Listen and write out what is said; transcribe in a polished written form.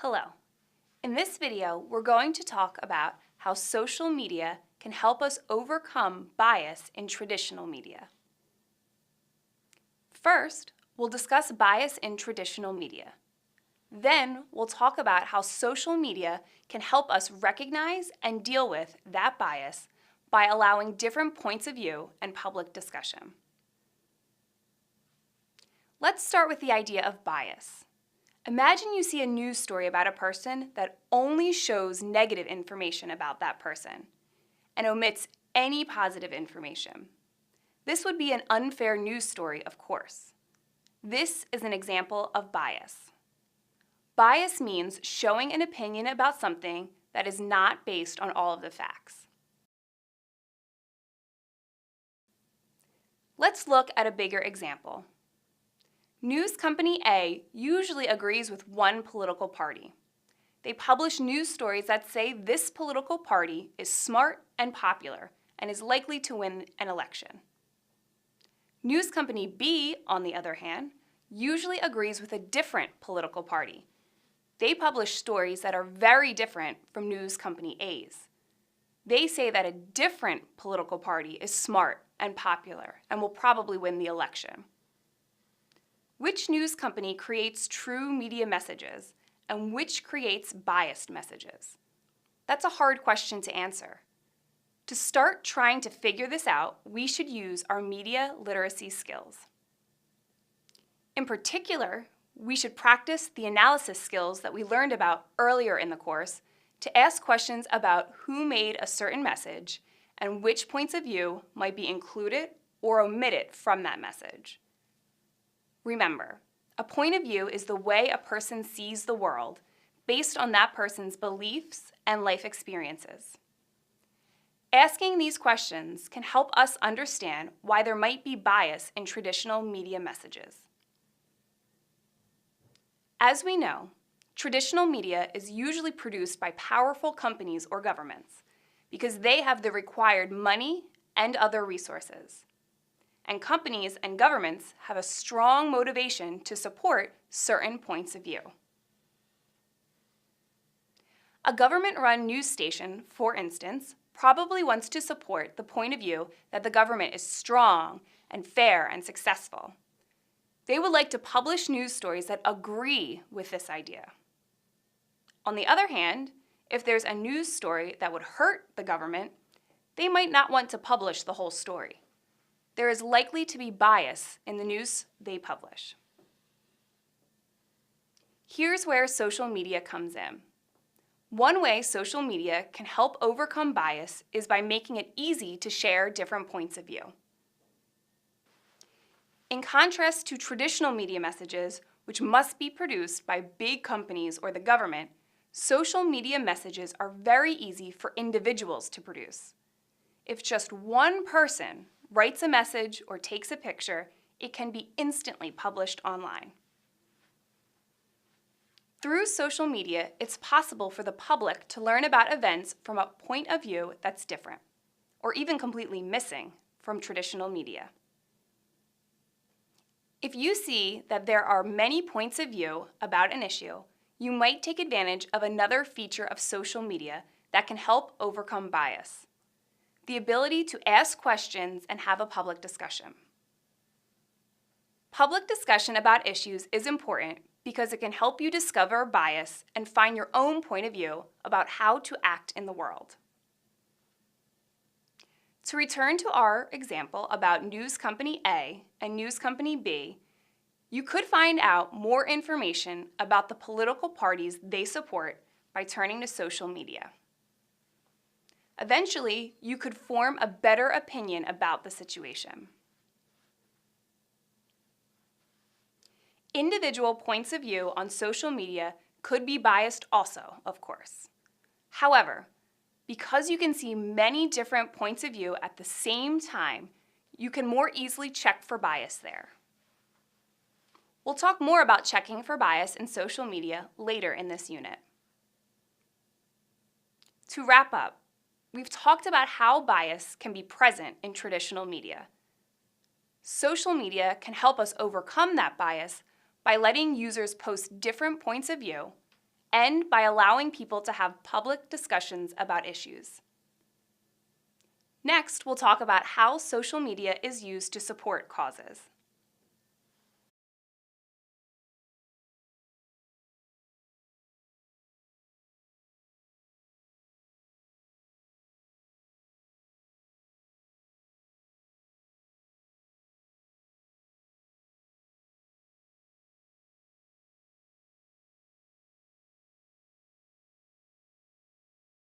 Hello. In this video, we're going to talk about how social media can help us overcome bias in traditional media. First, we'll discuss bias in traditional media. Then, we'll talk about how social media can help us recognize and deal with that bias by allowing different points of view and public discussion. Let's start with the idea of bias. Imagine you see a news story about a person that only shows negative information about that person and omits any positive information. This would be an unfair news story, of course. This is an example of bias. Bias means showing an opinion about something that is not based on all of the facts. Let's look at a bigger example. News company A usually agrees with one political party. They publish news stories that say this political party is smart and popular and is likely to win an election. News company B, on the other hand, usually agrees with a different political party. They publish stories that are very different from news company A's. They say that a different political party is smart and popular and will probably win the election. Which news company creates true media messages and which creates biased messages? That's a hard question to answer. To start trying to figure this out, we should use our media literacy skills. In particular, we should practice the analysis skills that we learned about earlier in the course to ask questions about who made a certain message and which points of view might be included or omitted from that message. Remember, a point of view is the way a person sees the world based on that person's beliefs and life experiences. Asking these questions can help us understand why there might be bias in traditional media messages. As we know, traditional media is usually produced by powerful companies or governments because they have the required money and other resources. And companies and governments have a strong motivation to support certain points of view. A government-run news station, for instance, probably wants to support the point of view that the government is strong and fair and successful. They would like to publish news stories that agree with this idea. On the other hand, if there's a news story that would hurt the government, they might not want to publish the whole story. There is likely to be bias in the news they publish. Here's where social media comes in. One way social media can help overcome bias is by making it easy to share different points of view. In contrast to traditional media messages, which must be produced by big companies or the government, social media messages are very easy for individuals to produce. If just one person writes a message or takes a picture, it can be instantly published online. Through social media, it's possible for the public to learn about events from a point of view that's different, or even completely missing from traditional media. If you see that there are many points of view about an issue, you might take advantage of another feature of social media that can help overcome bias: the ability to ask questions and have a public discussion. Public discussion about issues is important because it can help you discover bias and find your own point of view about how to act in the world. To return to our example about news company A and news company B, you could find out more information about the political parties they support by turning to social media. Eventually, you could form a better opinion about the situation. Individual points of view on social media could be biased also, of course. However, because you can see many different points of view at the same time, you can more easily check for bias there. We'll talk more about checking for bias in social media later in this unit. To wrap up, we've talked about how bias can be present in traditional media. Social media can help us overcome that bias by letting users post different points of view, end by allowing people to have public discussions about issues. Next, we'll talk about how social media is used to support causes.